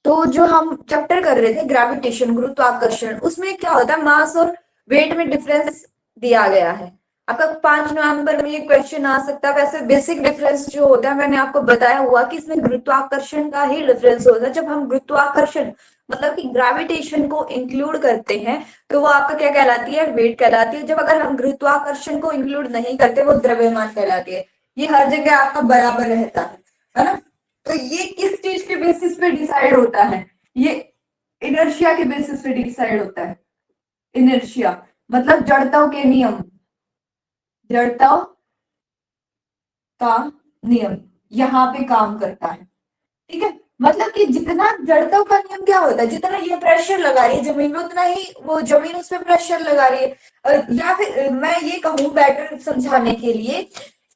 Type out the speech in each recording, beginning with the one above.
तो जो हम चैप्टर कर रहे थे ग्रेविटेशन, गुरुत्वाकर्षण, उसमें क्या होता है, मास और वेट में डिफरेंस दिया गया है। आपका 5 नवंबर में ये क्वेश्चन आ सकता है। वैसे बेसिक डिफरेंस जो होता है मैंने आपको बताया हुआ कि इसमें गुरुत्वाकर्षण का ही डिफरेंस होता है। जब हम गुरुत्वाकर्षण मतलब कि ग्रेविटेशन को इंक्लूड करते हैं तो वो आपका क्या कहलाती है, वेट कहलाती है। जब अगर हम गुरुत्वाकर्षण को इंक्लूड नहीं करते वो द्रव्यमान कहलाती है। ये हर जगह आपका बराबर रहता है ना। तो ये किस चीज के बेसिस पे डिसाइड होता है, ये इनर्शिया के बेसिस पे डिसाइड होता है। इनर्शिया मतलब जड़ता के नियम, जड़ता का नियम यहाँ पे काम करता है। ठीक है, मतलब कि जितना जड़ता का नियम क्या होता है, जितना ये प्रेशर लगा रही है जमीन में उतना ही वो जमीन उस पर प्रेशर लगा रही है। या फिर मैं ये कहूँ बेटर समझाने के लिए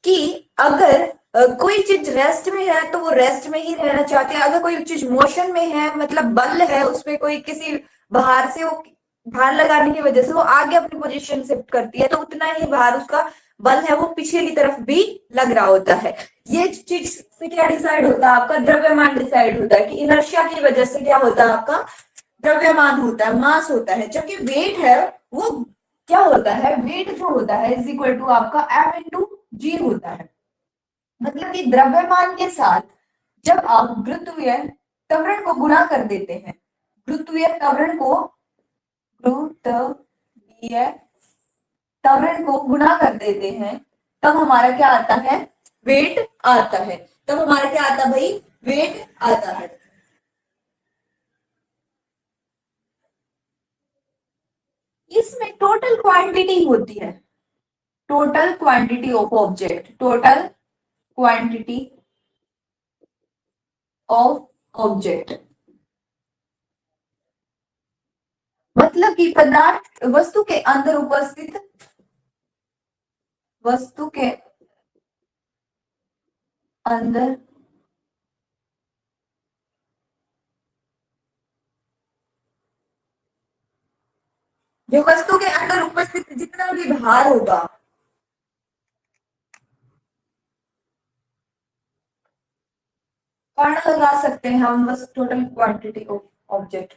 कि अगर कोई चीज रेस्ट में है तो वो रेस्ट में ही रहना चाहती है। अगर कोई चीज मोशन में है मतलब बल है उस पर, कोई किसी बाहर से वो भार लगाने की वजह से वो आगे अपनी पोजीशन शिफ्ट करती है, तो उतना ही भार उसका बल है वो पीछे की तरफ भी लग रहा होता है। ये चीज से क्या डिसाइड होता है, आपका द्रव्यमान डिसाइड होता है कि इनर्शिया की वजह से क्या होता है, आपका द्रव्यमान होता है, मास होता है। जबकि वेट है वो क्या होता है, वेट जो होता है इज इक्वल टू आपका एम इंटू जी होता है। मतलब कि द्रव्यमान के साथ जब आप गुरुत्वीय त्वरण को गुणा कर देते हैं, गुरुत्वीय त्वरण को गुरुत्वीय त्वरण को गुणा कर देते हैं, तब हमारा क्या आता है, वेट आता है। तब हमारा क्या आता है भाई, वेट आता है। इसमें टोटल क्वांटिटी होती है, total quantity of object, total quantity of object. मतलब कि पदार्थ वस्तु के अंदर उपस्थित, वस्तु के अंदर जो वस्तु के अंदर उपस्थित जितना भी भार होगा, कण लगा सकते हैं हम, बस टोटल क्वांटिटी ऑफ ऑब्जेक्ट।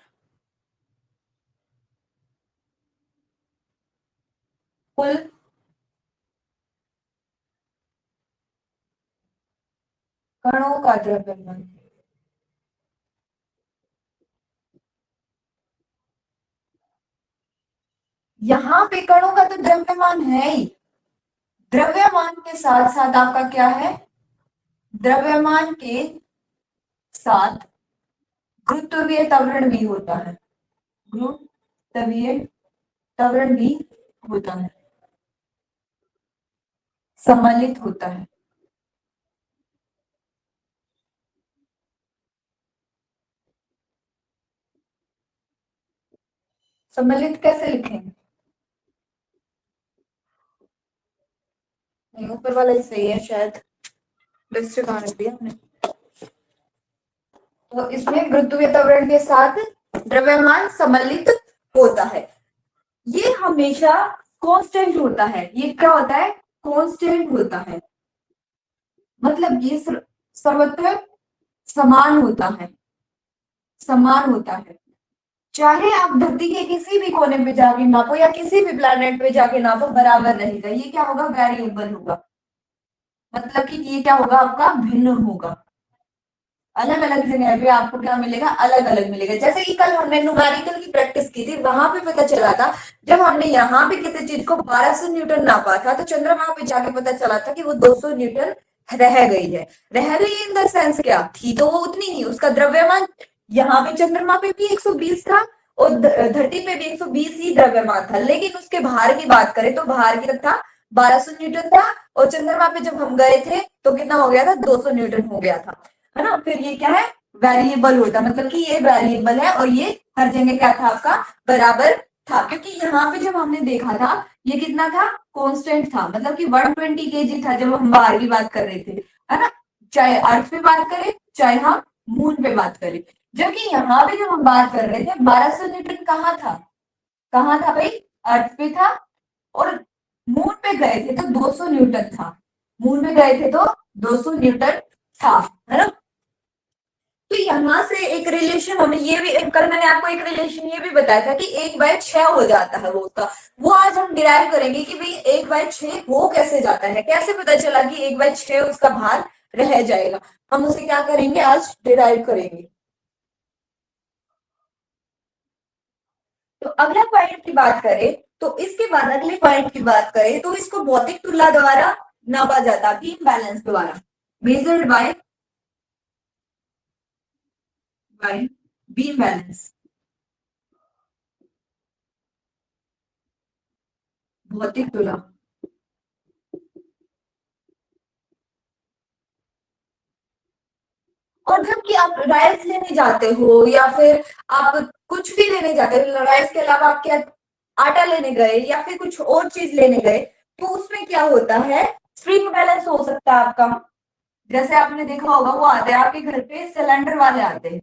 कुल कणों का द्रव्यमान, यहाँ पे कणों का तो द्रव्यमान है ही, द्रव्यमान के साथ साथ आपका क्या है, द्रव्यमान के साथ गुरुत्वीय त्वरण भी होता है, गुरुत्वीय त्वरण भी होता है, सम्मिलित होता है। सम्मिलित कैसे लिखेंगे, नहीं ऊपर वाला ही सही है शायद, डिस्ट्रिक्ट आने दिया हमने। तो इसमें गुरुत्वीय त्वरण के साथ द्रव्यमान सम्मिलित होता है। ये हमेशा कांस्टेंट होता है, ये क्या होता है, कांस्टेंट होता है। मतलब ये सर्वत्र समान होता है, समान होता है। चाहे आप धरती के किसी भी कोने पे जाके नापो या किसी भी प्लैनेट पे जाके नापो बराबर रहेगा। ये क्या होगा, वेरिएबल होगा, मतलब कि ये क्या होगा, आपका भिन्न होगा। अलग अलग जगह पे आपको क्या मिलेगा, अलग अलग मिलेगा। जैसे कि कल हमने न्यूमेरिकल की प्रैक्टिस की थी, वहां पे पता चला था जब हमने यहाँ पे किसी चीज को 1200 न्यूटन नापा था तो चंद्रमा पे जाके पता चला था कि वो 200 न्यूटन रह गई है। रह गई इन द सेंस क्या थी, तो वो उतनी ही, उसका द्रव्यमान यहाँ पे चंद्रमा पे भी 120 था और धरती पे भी 120 ही द्रव्यमान था। लेकिन उसके भार की बात करें तो भार कितना था, 1200 न्यूटन था। और चंद्रमा पे जब हम गए थे तो कितना हो गया था, 200 न्यूटन हो गया था, है ना। फिर ये क्या है, वेरिएबल होता है, मतलब कि ये वेरिएबल है और ये हर जगह क्या था, आपका बराबर था। क्योंकि यहाँ पे जब हमने देखा था ये कितना था, कांस्टेंट था, मतलब कि 120 केजी था जब हम बाहर की बात कर रहे थे, है ना। चाहे अर्थ पे बात करें चाहे हम मून पे बात करें। जबकि यहाँ पे जब हम बात कर रहे थे 1200 न्यूटन कहाँ था, कहाँ था भाई, अर्थ पे था। और मून पे गए थे तो 200 न्यूटन था, मून पे गए थे तो 200 न्यूटन था, है ना। तो यहां से एक रिलेशन हमें ये भी, कल मैंने आपको एक रिलेशन ये भी बताया था कि 1/6 हो जाता है वो उसका, वो आज हम डिराइव करेंगे कि भाई 1/6 हो कैसे जाता है, कैसे पता चला कि 1/6 उसका भार रह जाएगा, हम उसे क्या करेंगे आज डिराइव करेंगे। तो अगला पॉइंट की बात करें, तो इसके बाद अगले पॉइंट की बात करें तो इसको भौतिक तुलना द्वारा नापा जाता, बीम बैलेंस द्वारा, मेजर्ड बाय बीम बैलेंस, भौतिक तुलना। और जबकि आप राइस लेने जाते हो या फिर आप कुछ भी लेने जाते हो, राइस के अलावा आप क्या आटा लेने गए या फिर कुछ और चीज लेने गए, तो उसमें क्या होता है, स्प्रिंग बैलेंस हो सकता है आपका। जैसे आपने देखा होगा वो आते हैं आपके घर पे, सिलेंडर वाले आते हैं,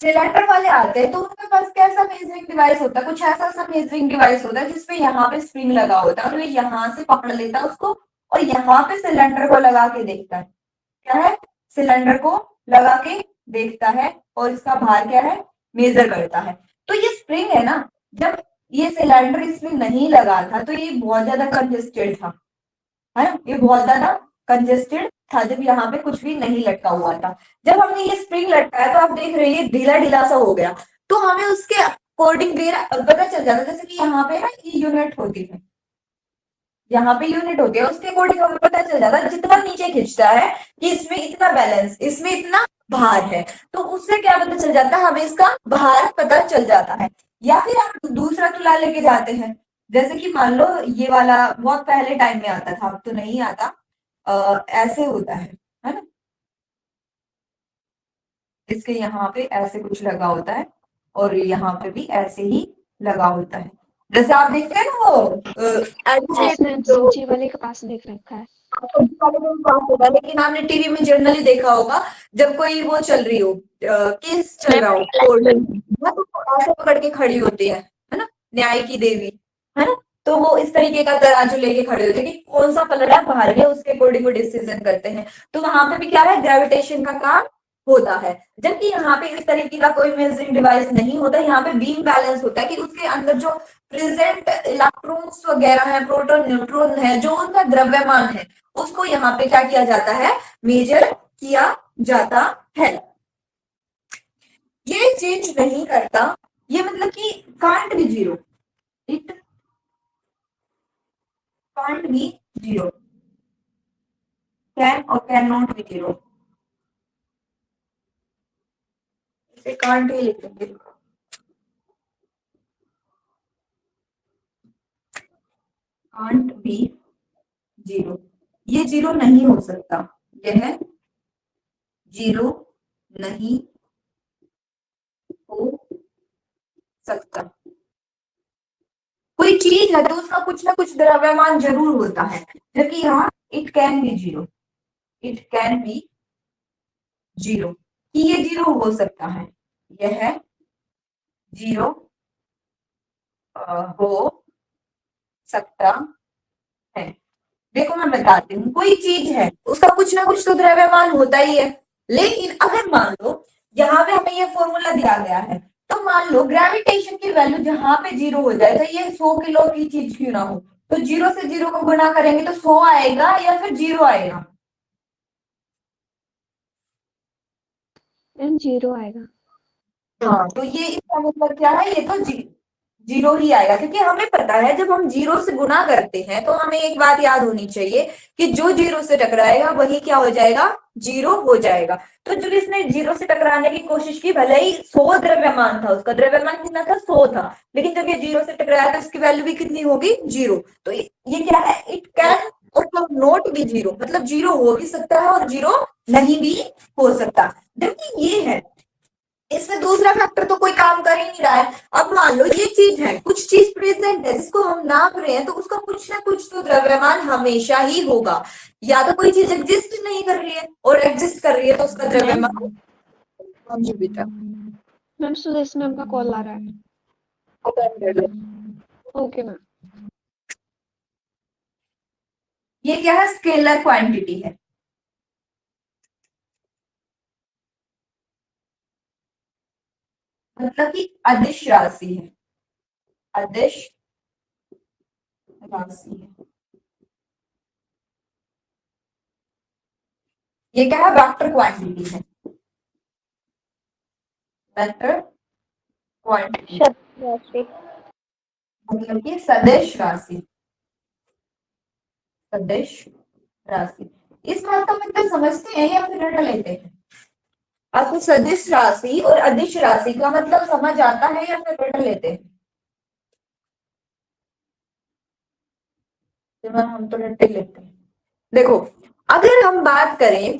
सिलेंडर वाले आते हैं तो उनके पास कैसा मेजरिंग डिवाइस होता है, कुछ ऐसा सा मेजरिंग डिवाइस होता है जिसपे यहाँ पे स्प्रिंग लगा होता है और वो यहाँ से पकड़ लेता है उसको और यहाँ पे सिलेंडर को लगा के देखता है, क्या है, सिलेंडर को लगा के देखता है और इसका भार क्या है, मेजर करता है। तो ये स्प्रिंग है ना, जब ये सिलेंडर इसमें नहीं लगा था तो ये बहुत ज्यादा कंजेस्टेड था, है ना, ये बहुत ज्यादा कंजेस्टेड था जब यहाँ पे कुछ भी नहीं लटका हुआ था। जब हमने ये स्प्रिंग लटकाया तो आप देख रहे हैं ढीला ढीला सा हो गया, तो हमें उसके अकॉर्डिंग पता चल जाता है, जैसे कि यहाँ पे ना ये यूनिट होती है, यहाँ पे यूनिट होती है, उसके अकॉर्डिंग हमें पता चल जाता है जितना नीचे खींचता है कि इसमें इतना बैलेंस, इसमें इतना भार है, तो उससे क्या पता चल जाता है, हमें इसका भार पता चल जाता है। या फिर आप दूसरा तुला लेके जाते हैं, जैसे कि मान लो ये वाला बहुत पहले टाइम में आता था, अब तो नहीं आता, ऐसे होता है ना, इसके यहाँ पे ऐसे कुछ लगा होता है और यहाँ पे भी ऐसे ही लगा होता है, जैसे आप देखते हैं ना वो जो सब्जी वाले के पास देख रखा है, सब्जी वाले को भी पास होगा, लेकिन आपने टीवी में जनरली देखा होगा जब कोई वो चल रही हो, केस चल रहा हो कोर्ट में, तो ऐसे पकड़ के खड़ी होती है ना, न्याय की देवी, है ना, तो वो इस तरीके का तराजू लेके खड़े होते हैं कि कौन सा पलड़ा भारी है उसके अकॉर्डिंग वो डिसीजन करते हैं। तो वहां पे भी क्या है, ग्रेविटेशन का काम होता है, जबकि यहाँ पे इस तरीके का कोई मेजरिंग डिवाइस नहीं होता, यहाँ पे बीम बैलेंस होता है कि उसके अंदर जो प्रेजेंट इलेक्ट्रॉन्स वगैरह है, प्रोटॉन न्यूट्रॉन है, जो उनका द्रव्यमान है, उसको यहाँ पे क्या किया जाता है, मेजर किया जाता है। ये चेंज नहीं करता, ये मतलब कि can't be zero, it can't be zero, can और कैन नॉट बी जीरो, इसे कांट ही लिखेंगे, कांट बी जीरो, ये जीरो नहीं हो सकता, यह जीरो नहीं हो सकता। कोई चीज है तो उसका कुछ ना कुछ द्रव्यमान जरूर होता है, जबकि यहाँ it can be zero, it can be zero, कि ये जीरो हो सकता है, यह जीरो हो सकता है। देखो मैं बताती हूँ, कोई चीज है उसका कुछ ना कुछ तो द्रव्यमान होता ही है, लेकिन अगर मान लो यहाँ पे हमें ये फॉर्मूला दिया गया है, तो मान लो ग्रेविटेशन की वैल्यू जहां पे जीरो हो जाए, तो ये 100 किलो की चीज क्यों ना हो, तो जीरो से जीरो को गुणा करेंगे तो 100 आएगा या फिर जीरो आएगा, मैम जीरो आएगा। हाँ, तो ये इसका मतलब क्या है, ये तो जीरो ही आएगा, क्योंकि हमें पता है जब हम जीरो से गुणा करते हैं तो हमें एक बात याद होनी चाहिए कि जो जीरो से टकराएगा वही क्या हो जाएगा, जीरो हो जाएगा। तो जब इसने जीरो से टकराने की कोशिश की, भले ही 100 द्रव्यमान था, उसका द्रव्यमान कितना था, 100 था, लेकिन जब ये जीरो से टकराया तो इसकी वैल्यू भी कितनी होगी, जीरो। तो ये क्या है, इट कैन और नॉट बी जीरो, मतलब जीरो हो भी सकता है और जीरो नहीं भी हो सकता, जबकि ये है, इसमें दूसरा फैक्टर तो कोई काम कर ही नहीं रहा है। अब मान लो ये चीज है, कुछ चीज प्रेजेंट है जिसको हम नाप रहे हैं, तो उसका कुछ ना कुछ तो द्रव्यमान हमेशा ही होगा, या तो कोई चीज एग्जिस्ट नहीं कर रही है और एग्जिस्ट कर रही है तो उसका द्रव्यमान, बेटा मैम सुदेश मैम का कॉल आ रहा है। Okay ma'am. ये क्या है, स्केलर क्वांटिटी है, मतलब कि अदिश राशि है, अदिश राशि है। ये क्या है, वेक्टर क्वांटिटी है, वेक्टर क्वांटिटी, मतलब कि सदिश राशि, सदिश राशि। इस बात का मतलब समझते हैं या फिर रट लेते हैं? आपको सदिश राशि और अदिश राशि का मतलब समझ आता है या फिर रट लेते हैं? चलो हम तो रट ही लेते हैं। देखो, अगर हम बात करें,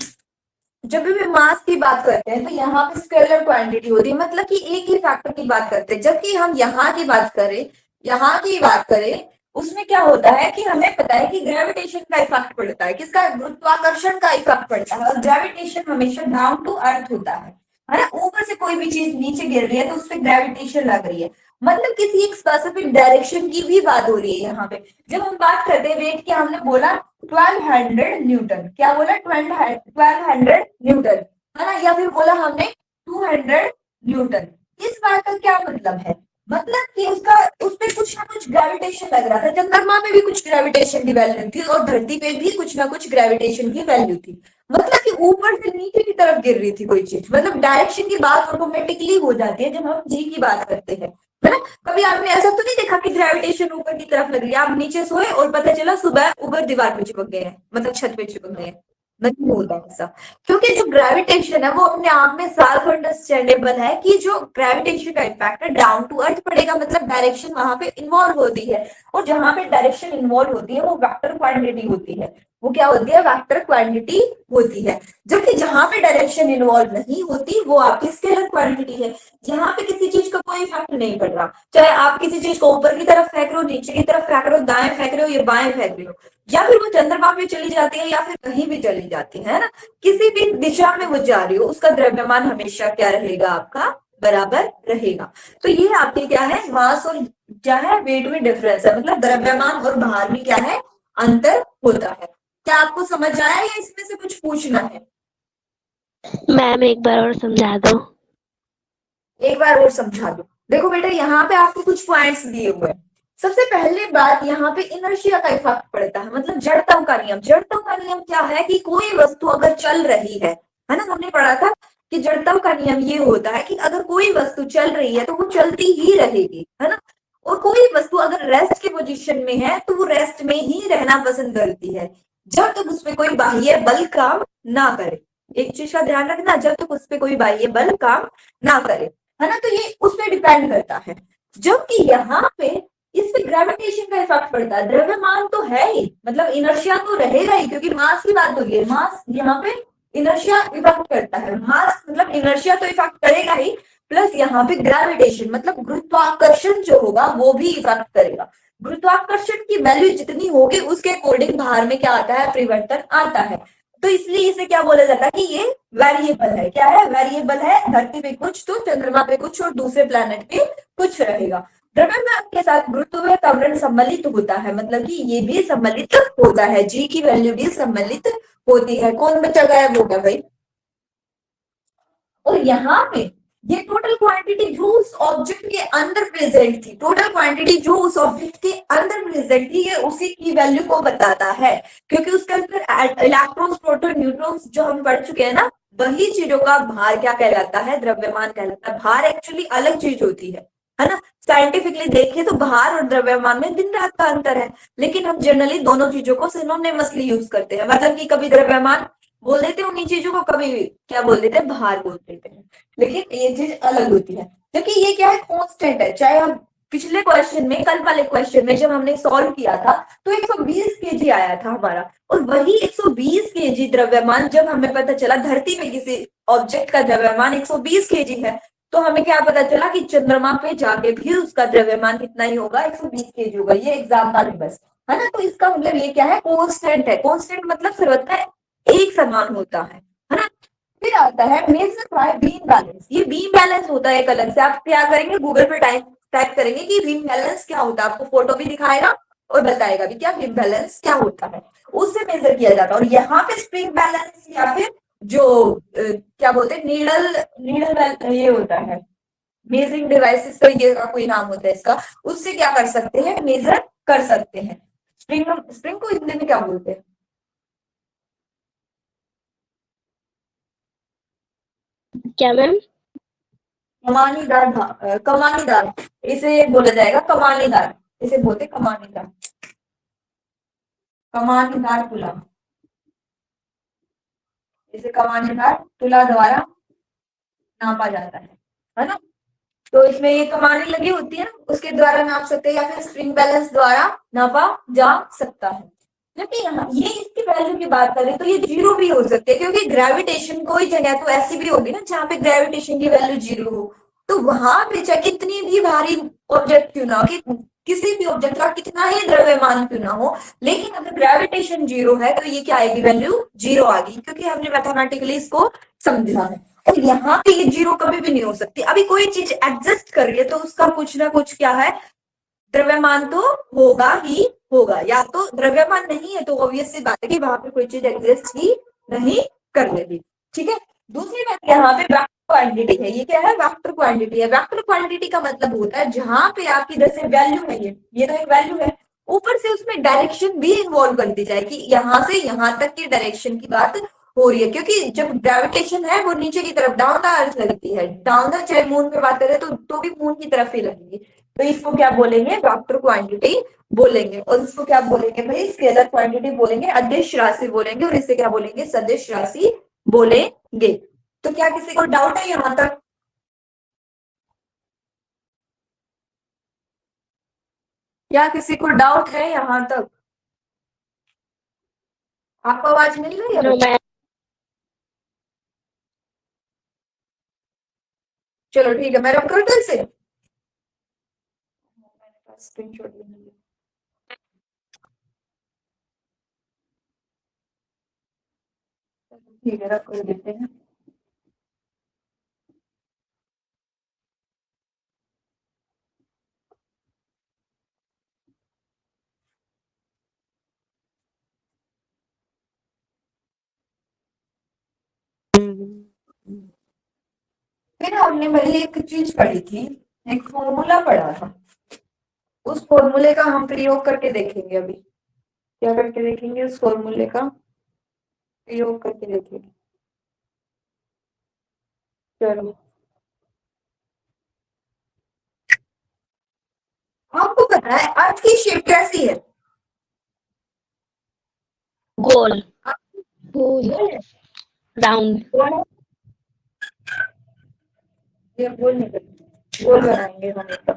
जब भी मास की बात करते हैं तो यहाँ पे स्केलर क्वांटिटी होती है, मतलब कि एक ही फैक्टर की बात करते हैं। जबकि हम यहाँ की बात करें, यहाँ की बात करें, उसमें क्या होता है कि हमें पता है कि ग्रेविटेशन का इफेक्ट पड़ता है, किसका, गुरुत्वाकर्षण का इफेक्ट पड़ता है। और ग्रेविटेशन हमेशा डाउन टू अर्थ होता है ना। ऊपर से कोई भी चीज नीचे गिर रही है तो उस पर ग्रेविटेशन लग रही है, मतलब किसी एक स्पेसिफिक डायरेक्शन की भी बात हो रही है यहाँ पे। जब हम बात करते हैं वेट की, हमने बोला 1200 न्यूटन, क्या बोला, 1200 न्यूटन, है ना, या फिर बोला हमने 200 न्यूटन। इस बात का क्या मतलब है, मतलब कि उसका, उस पे कुछ ना कुछ ग्रेविटेशन लग रहा था। चंद्रमा में भी कुछ ग्रेविटेशन की वैल्यू थी और धरती पे भी कुछ ना कुछ ग्रेविटेशन की वैल्यू थी। मतलब कि ऊपर से नीचे की तरफ गिर रही थी कोई चीज, मतलब डायरेक्शन की बात ऑटोमेटिकली हो जाती है जब हम जी की बात करते हैं, है ना। कभी आपने ऐसा तो नहीं देखा कि ग्रेविटेशन ऊपर की तरफ लग रही है, आप नीचे सोए और पता चला सुबह ऊपर दीवार पे चिपक गए हैं, मतलब छत पे चिपक गए हैं? नहीं होता ऐसा, क्योंकि जो ग्रेविटेशन है वो अपने आप में सेल्फ अंडरस्टैंडेबल है कि जो ग्रेविटेशन का इम्पैक्ट है डाउन टू अर्थ पड़ेगा, मतलब डायरेक्शन वहां पे इन्वॉल्व होती है। और जहां पे डायरेक्शन इन्वॉल्व होती है वो वेक्टर क्वांटिटी होती है, वो क्या होती है, वेक्टर क्वांटिटी होती है। जबकि जहां पे डायरेक्शन इन्वॉल्व नहीं होती वो आपकी स्केलर क्वांटिटी है, जहां पे किसी चीज का कोई इफेक्ट नहीं पड़ रहा। चाहे आप किसी चीज को ऊपर की तरफ फेंक रहे हो, नीचे की तरफ फेंक रहे हो, दाएं फेंक रहे हो या बाएं फेंक रहे हो, या फिर वो चंद्रमा पे चली जाती है या फिर कहीं भी चली जाती है ना, किसी भी दिशा में वो जा रही हो, उसका द्रव्यमान हमेशा क्या रहेगा, आपका बराबर रहेगा। तो ये आपके क्या है, मास और क्या है, वेट में डिफरेंस है, मतलब द्रव्यमान और भार में क्या है, अंतर होता है। क्या आपको समझ आया या इसमें से कुछ पूछना है? मैम एक बार और समझा दो। एक बार और समझा दो। देखो बेटा, यहाँ पे आपको कुछ पॉइंट्स दिए हुए हैं। सबसे पहले बात, यहाँ पे इनर्शिया का इफेक्ट पड़ता है, मतलब जड़त्व का नियम। जड़त्व का नियम क्या है कि कोई वस्तु अगर चल रही है ना, हमने पढ़ा था कि जड़त्व का नियम ये होता है कि अगर कोई वस्तु चल रही है तो वो चलती ही रहेगी, है ना। और कोई वस्तु अगर रेस्ट के पोजीशन में है तो वो रेस्ट में ही रहना पसंद करती है, जब तक उसमें कोई बाह्य बल काम ना करे। एक चीज का ध्यान रखना, जब तक उस पर कोई बाह्य बल काम ना करे, है ना। तो ये उस पर डिपेंड करता है। जबकि यहाँ पे इस पे ग्रेविटेशन का इफेक्ट पड़ता है। द्रव्यमान तो है ही, मतलब इनर्शिया तो रहेगा ही, क्योंकि मास की बात हो रही है, मास यहाँ पे इनर्शिया इफेक्ट करता है, मास मतलब इनर्शिया तो इफेक्ट करेगा ही, प्लस यहाँ पे ग्रेविटेशन मतलब गुरुत्वाकर्षण जो होगा वो भी इफेक्ट करेगा। गुरुत्वाकर्षण की वैल्यू जितनी होगी उसके अकॉर्डिंग भार में क्या आता है, परिवर्तन आता है। तो इसलिए इसे क्या बोला जाता है कि ये वेरिएबल है। क्या है, वेरिएबल है। धरती पे कुछ तो चंद्रमा पे कुछ और दूसरे प्लैनेट पे कुछ रहेगा। द्रव्यमान के साथ गुरुत्वीय त्वरण सम्मिलित होता है, मतलब कि ये भी सम्मिलित होता है, जी की वैल्यू भी सम्मिलित होती है। कौन बचा गायब हो गया भाई? और यहाँ पे ये टोटल क्वांटिटी जो उस ऑब्जेक्ट के अंदर प्रेजेंट थी, टोटल क्वांटिटी जो उस ऑब्जेक्ट के अंदर प्रेजेंट थी, ये उसी की वैल्यू को बताता है, क्योंकि उसके अंदर इलेक्ट्रॉन्स, प्रोटॉन, न्यूट्रॉन्स जो हम पढ़ चुके हैं ना, वही चीजों का भार क्या कहलाता है, द्रव्यमान कहलाता है। भार एक्चुअली अलग चीज होती है ना। साइंटिफिकली देखें तो भार और द्रव्यमान में दिन रात का अंतर है, लेकिन हम जनरली दोनों चीजों को सिनोनिमसली यूज करते हैं, मतलब कि कभी द्रव्यमान बोल देते हैं उन्हीं चीजों को, कभी क्या बोल देते हैं, भार बोल देते हैं, लेकिन ये चीज अलग होती है। क्योंकि ये क्या है, कांस्टेंट है। चाहे हम पिछले क्वेश्चन में, कल वाले क्वेश्चन में जब हमने सॉल्व किया था तो 120 केजी आया था हमारा, और वही 120 केजी द्रव्यमान जब हमें पता चला धरती पे किसी ऑब्जेक्ट का द्रव्यमान 120 केजी है, तो हमें क्या पता चला कि चंद्रमा पे जाके भी उसका द्रव्यमान कितना ही होगा, 120 केजी होगा। ये एग्जाम्पल है बस, है ना। तो इसका मतलब ये क्या है, कांस्टेंट है। कांस्टेंट मतलब सर्वथा एक समान होता है ना। फिर आता है मेजर बाय बीम बैलेंस। ये बीम बैलेंस होता है एक अलग से। आप क्या करेंगे, गूगल पे टाइप करेंगे कि बीम बैलेंस क्या होता है, आपको फोटो भी दिखाएगा और बताएगा भी क्या बीम बैलेंस क्या होता है, उससे मेजर किया जाता है। और यहाँ पे स्प्रिंग बैलेंस या फिर जो क्या बोलते हैं, नीडल नीडल ये होता है, मेजरिंग डिवाइसेस तरीके का कोई नाम होता है इसका, उससे क्या कर सकते हैं, मेजर कर सकते हैं। स्प्रिंग को हिंदी में क्या बोलते हैं? क्या मैम? कमानीदार, इसे बोला जाएगा कमानीदार, इसे बोलते कमानीदार, कमानीदार तुला, इसे कमानीदार तुला द्वारा नापा जाता है ना। तो इसमें ये कमानी लगी होती है, उसके द्वारा नाप सकते हैं, या फिर स्प्रिंग बैलेंस द्वारा नापा जा सकता है। जबकि यहाँ ये इसकी वैल्यू की बात करें तो ये जीरो भी हो सकती है, क्योंकि ग्रेविटेशन कोई जगह तो ऐसी भी होगी ना जहाँ पे ग्रेविटेशन की वैल्यू जीरो हो, तो वहां पे चाहे कितनी भी भारी ऑब्जेक्ट क्यों ना हो, कि किसी भी ऑब्जेक्ट का कितना ही द्रव्यमान क्यों ना हो, लेकिन अगर ग्रेविटेशन जीरो है तो ये क्या आएगी, वैल्यू जीरो आ गई, क्योंकि हमने मैथमेटिकली इसको समझा है। और यहाँ पे ये जीरो कभी भी नहीं हो सकती। अभी कोई चीज एग्जिस्ट कर रही है तो उसका कुछ ना कुछ क्या है, द्रव्यमान तो होगा ही होगा, या तो द्रव्यमान नहीं है तो ऑब्वियस सी बात है कि वहां पे कोई चीज एग्जिस्ट ही नहीं कर लेगी। ठीक है। दूसरी बात यहाँ पे वेक्टर क्वांटिटी है। ये क्या है, वेक्टर क्वांटिटी है। वेक्टर क्वांटिटी का मतलब होता है जहां पे आपकी जैसे वैल्यू है, ये तो एक वैल्यू है, ऊपर से उसमें डायरेक्शन भी इन्वॉल्व कर दी जाए कि यहाँ से यहाँ तक की डायरेक्शन की बात हो रही है, क्योंकि जब ग्रेविटेशन है वो नीचे की तरफ डाउन द अर्थ लगती है, डाउन द, चाहे मून पे बात करें तो भी मून की तरफ ही लगेगी, तो इसको क्या बोलेंगे, वेक्टर क्वांटिटी बोलेंगे। और इसको क्या बोलेंगे भाई, स्केलर क्वांटिटी बोलेंगे, अदिश राशि बोलेंगे, और इसे क्या बोलेंगे, सदिश राशि बोलेंगे। तो क्या किसी को डाउट है यहां तक? क्या किसी को डाउट है यहां तक? आपको आवाज मिल रही है नो बच्चे? मैम। चलो ठीक है, मैं रख करूं फिर से। स्क्रीनशॉट ले लीजिए। ठीक है, रख कर देते हैं। फिर हमने पहले एक चीज पढ़ी थी, एक फॉर्मूला पढ़ा था, उस फॉर्मूले का हम प्रयोग करके देखेंगे अभी। क्या करके देखेंगे, उस फॉर्मूले का प्रयोग करके देखेंगे। चलो, आपको पता है अर्थ की शेप कैसी है? गोल। गोल राउंड। है। ये गोल नहीं करेंगे, गोल बनाएंगे हम इसका।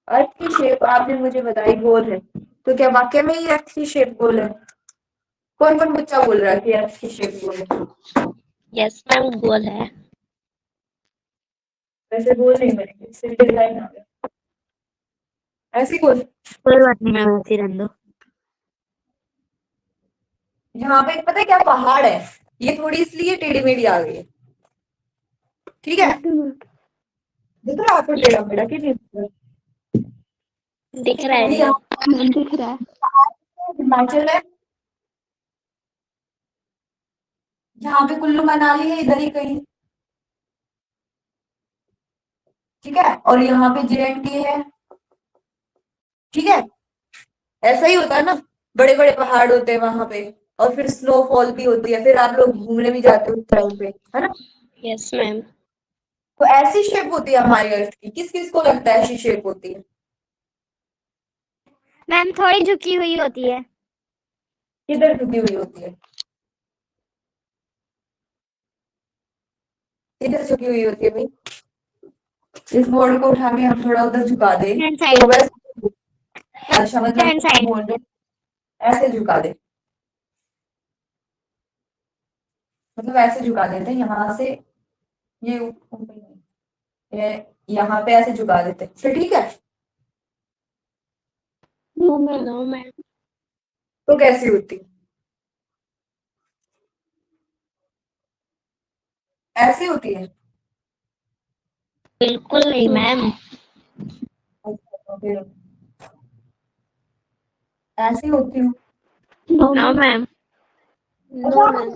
अर्थ की शेप आपने मुझे बताई गोल है, तो क्या वाकई में ही अर्थ की शेप गोल है? कौन कौन बच्चा बोल रहा है कि अर्थ की शेप गोल है? यस मैम, गोल है। वैसे गोल नहीं बनेगी, इससे डिजाइन आ गया ऐसी गोल। कोई बात नहीं मैम, ऐसे रहने दो। यहाँ पे पता है क्या, पहाड़ है, ये थोड़ी इसलिए टेढ़ी मेढ़ी आ गई है। ठीक है, दिख रहा है आपको टेढ़ा मेढ़ा कि नहीं दिख रहा? दिख रहा है ये मैम। दिख रहा है। हिमाचल है, जहाँ पे कुल्लू मनाली है इधर ही कहीं। ठीक है, और यहाँ पे JNK है। ठीक है, ऐसा ही होता है ना, बड़े बड़े पहाड़ होते हैं वहां पे, और फिर स्नोफॉल भी होती है, फिर आप लोग घूमने भी जाते हो उस टाइम पे, है ना। Yes ma'am. तो ऐसी शेप होती है हमारी अर्थ की, किस किस को लगता है ऐसी शेप होती है? मैम थोड़ी झुकी हुई होती है। किधर झुकी हुई होती है? किधर झुकी हुई होती है भाई? इस बोर्ड को उठा के हम थोड़ा उधर झुका दे हैंड तो साइड। वैसे, अच्छा मतलब हैंड साइड। बोल रहे ऐसे झुका दे, मतलब ऐसे झुका देते हैं यहाँ से, ये ऊपर नहीं, ये यहाँ पे ऐसे झुका देते हैं, फिर ठीक है। No ma'am. No ma'am. तो कैसी होती, ऐसी होती है? बिल्कुल नहीं मैम। अच्छा, तो फिर ऐसी होती हूँ। No ma'am. No ma'am.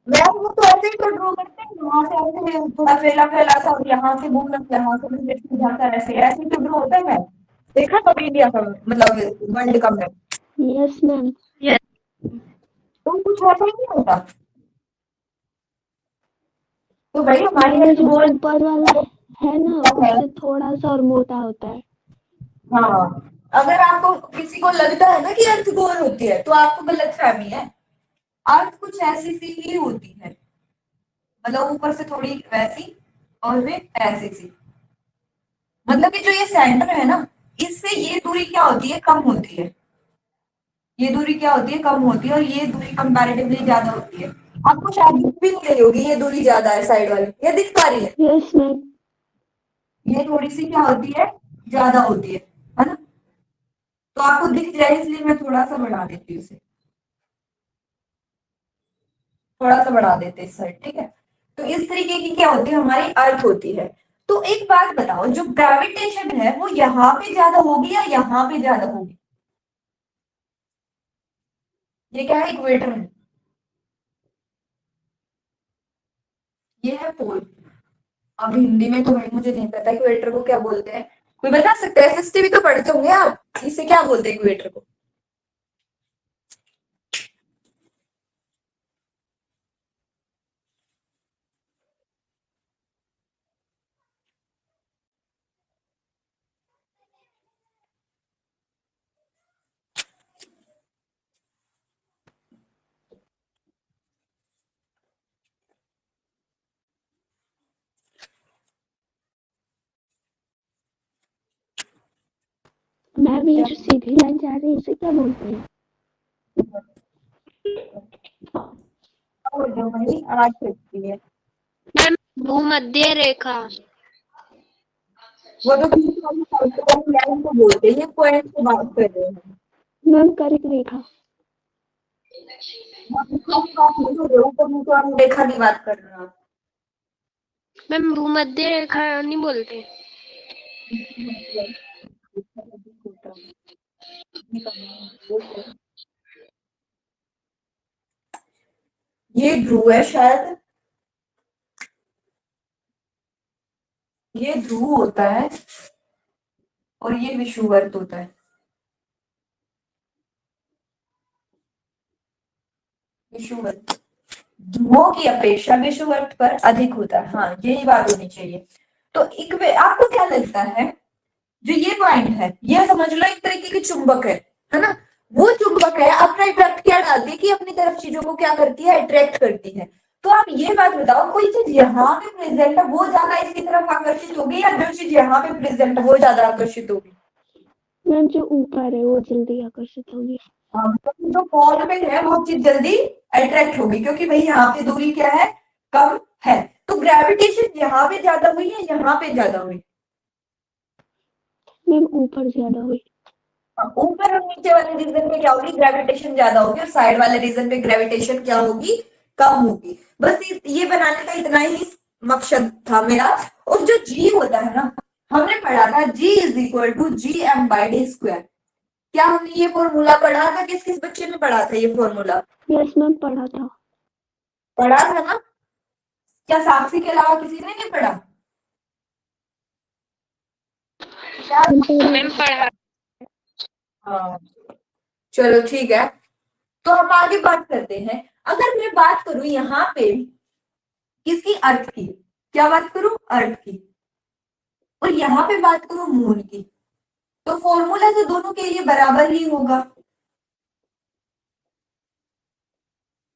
Ma'am वो तो ऐसे ही तो ड्रॉ करते हैं, वहां से ऐसे थोड़ा फैला फैला सा, और यहाँ से घूमना, यहाँ से भी जाता है, ऐसे ऐसे ही तो ड्रॉ होता है मैम। देखा कभी इंडिया का मतलब वर्ल्ड कप में? Yes ma'am. तो कुछ ऐसा ही नहीं होता। तो भाई हमारी मैम ये हेल्थ जो गोल ऊपर वाला है ना, है। उससे थोड़ा सा और मोटा होता है। हाँ, अगर आपको किसी को लगता है ना कि अर्थ गोल होती है, तो आपको गलतफहमी है। अर्थ कुछ ऐसी सी ही होती है, मतलब ऊपर से थोड़ी वैसी और वे ऐसी सी। मतलब कि जो ये सेंटर है ना, इससे ये दूरी क्या होती है, कम होती है। ये दूरी क्या होती है, कम होती है, और ये दूरी कंपैरेटिवली ज्यादा होती है। आपको शायद दिख भी नहीं रही होगी, ये दूरी ज्यादा है साइड वाली, ये दिख पा रही है? Yes ma'am. ये थोड़ी सी क्या होती है, ज्यादा होती है ना? तो आपको दिख जाए इसलिए मैं थोड़ा सा बढ़ा देती हूँ इसे, थोड़ा सा बढ़ा देते इस साइड, ठीक है? तो इस तरीके की क्या होती है, हमारी अर्थ होती है। तो एक बात बताओ, जो ग्रेविटेशन है वो यहाँ पे ज्यादा होगी या यहाँ पे ज्यादा होगी? ये क्या है, इक्वेटर है, ये है पोल। अब हिंदी में तो भाई मुझे नहीं पता इक्वेटर को क्या बोलते हैं, कोई बता सकता है? एसएसटी भी तो पढ़ते होंगे आप, इसे क्या बोलते हैं इक्वेटर को? मैम ये जो सीधी लाइन जा रही है इसे क्या बोलते हैं? बोल दो भाई, आज सकती है। मैम भूमध्य रेखा। वो तो बीच वाली लाइन को बोलते हैं, ये पॉइंट की बात कर रहे हैं। मैम कर्क रेखा। ऊपर रेखा की बात कर रहे हैं। मैम भूमध्य रेखा नहीं बोलते। ये ध्रुव है शायद, ये ध्रुव होता है, और ये विषुववृत्त होता है। विषुववृत्त ध्रुवों की अपेक्षा विषुववृत्त पर अधिक होता है, हाँ यही बात होनी चाहिए। तो एक आपको क्या लगता है, जो ये पॉइंट है, ये समझ लो एक तरीके की चुंबक है ना? वो चुंबक है, अपना इफेक्ट क्या डालती है कि अपनी तरफ चीजों को क्या करती है, अट्रैक्ट करती है। तो आप ये बात बताओ, कोई चीज यहाँ पे प्रेजेंट है वो ज्यादा इसकी तरफ आकर्षित होगी, या जो चीज यहाँ पे प्रेजेंट है वो ज्यादा आकर्षित होगी? मैम जो ऊपर है वो जल्दी आकर्षित होगी। तो जो कॉल में है वो चीज जल्दी अट्रैक्ट होगी, क्योंकि भाई यहाँ पे दूरी क्या है, कम है। तो ग्रेविटेशन यहाँ पे ज्यादा हुई है, यहाँ पे ज्यादा हुई? मैम ऊपर ज्यादा हुई। ऊपर और नीचे वाले रीजन पे क्या होगी, ग्रेविटेशन ज्यादा होगी, और साइड वाले रीजन पे ग्रेविटेशन क्या होगी, कम होगी। बस ये बनाने का इतना ही मकसद था मेरा। और जो जी होता है ना, हमने पढ़ा था G is equal to GM/d²। क्या हमने ये फॉर्मूला पढ़ा था? किस किस बच्चे ने पढ़ा था ये फॉर्मूला? यस मैम पढ़ा था। पढ़ा था ना? क्या साक्षी के अलावा किसी ने नहीं पढ़ा? क्या? मैम पढ़ा। हाँ, चलो ठीक है। तो हम आगे बात करते हैं। अगर मैं बात करूं यहाँ पे किसकी, अर्थ की, क्या बात करूं, अर्थ की, और यहाँ पे बात करूं मून की, तो फॉर्मूला तो दोनों के लिए बराबर ही होगा,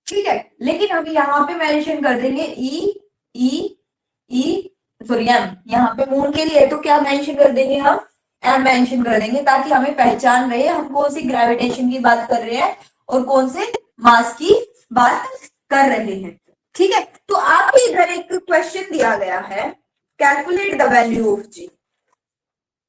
ठीक है? लेकिन हम यहाँ पे मेंशन कर देंगे ई ई सॉरी एम, यहाँ पे मून के लिए तो क्या मेंशन कर देंगे हम, एम मेंशन कर देंगे, ताकि हमें पहचान रहे हम कौन सी ग्रेविटेशन की बात कर रहे हैं और कौन से मास की बात कर रहे हैं, ठीक है? तो आपके इधर एक क्वेश्चन दिया गया है, कैलकुलेट द वैल्यू ऑफ जी।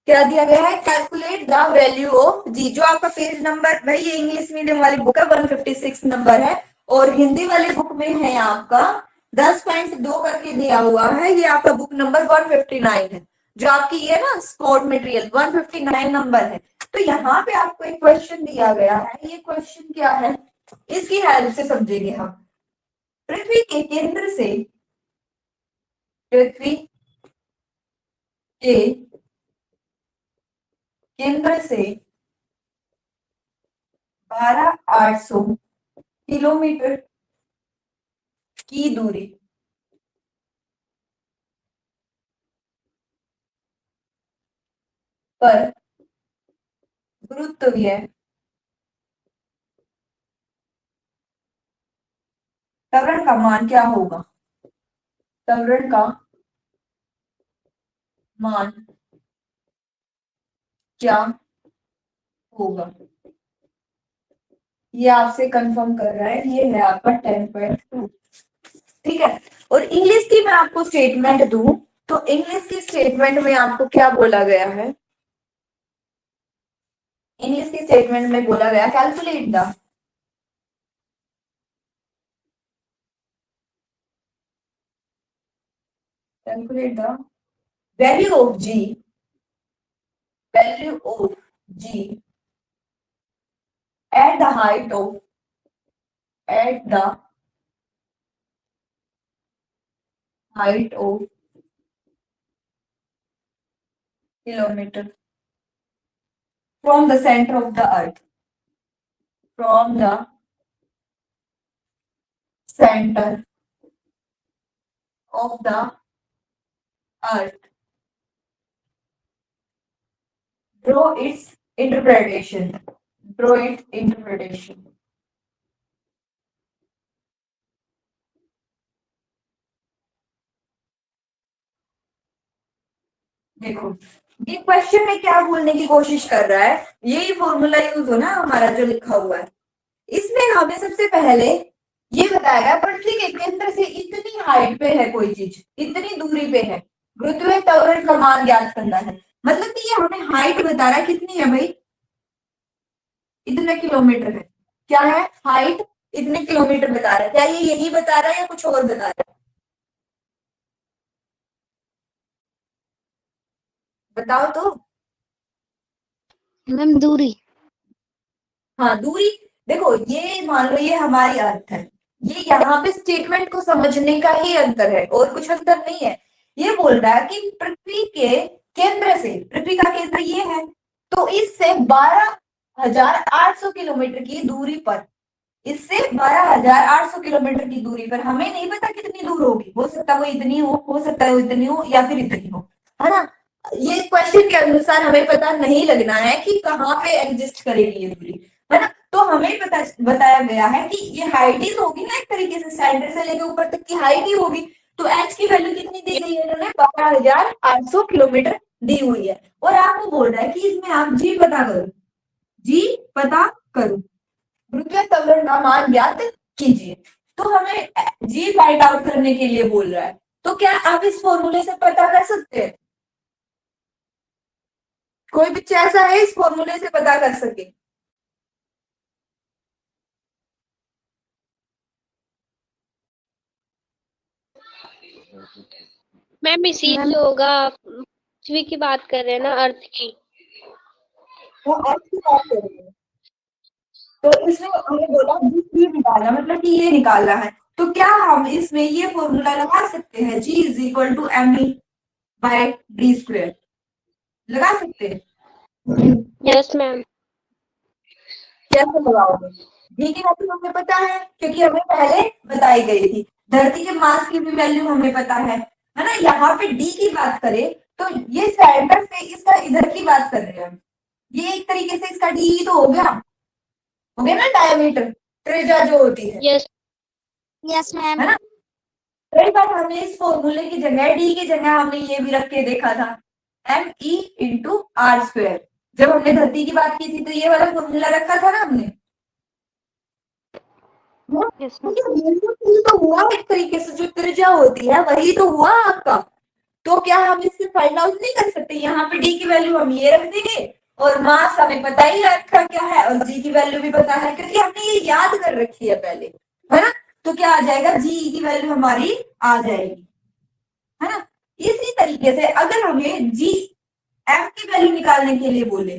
क्या दिया गया है, कैलकुलेट द वैल्यू ऑफ जी। जो आपका पेज नंबर, भाई ये इंग्लिश मीडियम वाली बुक है, 156 नंबर है, और हिंदी वाली बुक में है आपका 10.2 करके दिया हुआ है, ये आपका बुक नंबर 159 है। जो आपकी ये ना स्पोर्ट मटेरियल 159 नंबर है। तो यहाँ पे आपको एक क्वेश्चन दिया गया है, ये क्वेश्चन क्या है, इसकी हेल्प से समझेंगे हम। पृथ्वी के केंद्र से, पृथ्वी के केंद्र से 12,800 किलोमीटर की दूरी पर गुरुत्वीय त्वरण का मान क्या होगा? त्वरण का मान क्या होगा? ये आपसे कंफर्म कर रहा है, ये है आपका 10.2। ठीक है। और इंग्लिश की मैं आपको स्टेटमेंट दूं तो इंग्लिश की स्टेटमेंट में आपको क्या बोला गया है? इंग्लिश की स्टेटमेंट में बोला गया calculate the value of g, value of g at the height of, at the height of kilometer from the center of the earth, from the center of the earth. Draw its interpretation. Draw its interpretation. देखो, ये question में क्या बोलने की कोशिश कर रहा है, यही फॉर्मूला यूज हो ना हमारा जो लिखा हुआ है। इसमें हमें सबसे पहले ये बताया गया पृथ्वी के केंद्र से इतनी हाइट पे है कोई चीज, इतनी दूरी पे है, गुरुत्वीय त्वरण का मान ज्ञात करना है। मतलब कि ये हमें हाइट बता रहा है, कितनी है भाई? इतने किलोमीटर है। क्या है? हाइट इतने किलोमीटर बता रहा है। क्या ये यही बता रहा है या कुछ और बता रहा है? बताओ तो। मैम दूरी। हाँ, दूरी। देखो, ये मान लो ये हमारी अर्थ है, ये यहाँ पे स्टेटमेंट को समझने का ही अंतर है और कुछ अंतर नहीं है। ये बोल रहा है कि पृथ्वी के केंद्र से, पृथ्वी का केंद्र ये है, तो इससे 12,800 किलोमीटर की दूरी पर, इससे 12,800 किलोमीटर की दूरी पर, हमें नहीं पता कितनी दूर होगी, हो सकता है वो इतनी हो सकता है वो इतनी हो, या फिर इतनी हो, है ना। ये क्वेश्चन के अनुसार हमें पता नहीं लगना है कि कहाँ पे एग्जिस्ट करेगी ये दूरी, है ना। तो हमें पता बताया गया है कि ये हाइट ही तो होगी ना, एक तरीके से सेंटर से लेकर ऊपर तक की हाइट ही होगी। तो एच की वैल्यू कितनी दी गई है? इन्होंने 12,800 किलोमीटर दी हुई है। और आपको बोल रहा है कि इसमें आप जी पता करो, जी पता करो, गुरुत्वीय त्वरण का मान ज्ञात कीजिए। तो हमें जी फाइंड आउट करने के लिए बोल रहा है। तो क्या आप इस फॉर्मूले से पता कर सकते हैं? कोई भी ऐसा है इस फॉर्मूले से पता कर सके? मैम इसी से होगा, पृथ्वी की बात कर रहे हैं ना, अर्थ की। वो अर्थ की बात कर रहे हैं, तो इसमें हमें बोला जी निकालना, मतलब कि ये निकालना है। तो क्या हम इसमें ये फॉर्मूला लगा सकते हैं, g is equal to M E by D square? लगा सकते हैं? Yes ma'am. कैसे लगाओगे? जी की वैल्यू हमें पता है क्योंकि हमें पहले बताई गई थी। धरती के मास की भी वैल्यू हमें पता है ना। यहाँ पे डी की बात करें तो ये सेंटर से इसका इधर की बात कर रहे हैं, ये एक तरीके से इसका डी तो हो गया ना, डायमीटर, त्रिज्या जो होती है। Yes yes ma'am. है ना। कई बार हमने इस फॉर्मूले की जगह, डी की जगह हमने ये भी रख के देखा था, M E into R square. जब हमने धरती की बात की थी तो ये वाला फॉर्मूला रखा था ना हमने। यस तो हुआ एक तरीके से, जो त्रिज्या होती है वही तो हुआ आपका। तो क्या हम इससे फाइंड आउट नहीं कर सकते? यहाँ पे डी की वैल्यू हम ये रख देंगे और मास हमें पता ही रखा क्या है, और जी की वैल्यू भी पता है क्योंकि हमने ये याद कर रखी है पहले, है ना। तो क्या आ जाएगा? जी की वैल्यू हमारी आ जाएगी, है ना। इसी तरीके से अगर हमें जी एफ की वैल्यू निकालने के लिए बोले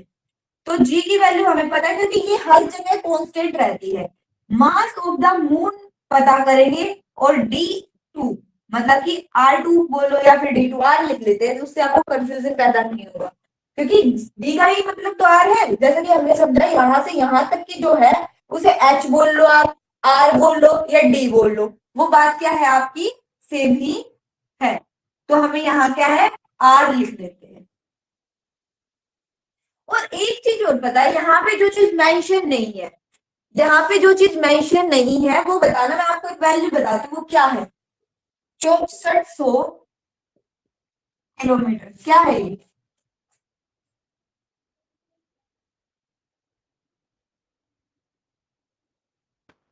तो जी की वैल्यू हमें पता है क्योंकि ये हर जगह कांस्टेंट रहती है। मास ऑफ द मून पता करेंगे और D2 मतलब कि R2 बोलो या फिर D2 R लिख लेते हैं, उससे आपको कंफ्यूजन पैदा नहीं होगा, क्योंकि D का ही मतलब तो R है। जैसे कि हमने समझा यहाँ से यहाँ तक की जो है उसे H बोल लो आप, R बोल लो या D बोल लो, वो बात क्या है आपकी सेम ही है। तो हमें यहाँ क्या है R लिख लेते हैं। और एक चीज और पता है, यहाँ पे जो चीज मेंशन नहीं है, यहाँ पे जो चीज मेंशन नहीं है वो बताना। मैं आपको एक वैल्यू बताती हूँ वो क्या है। 6400 किलोमीटर क्या है ये?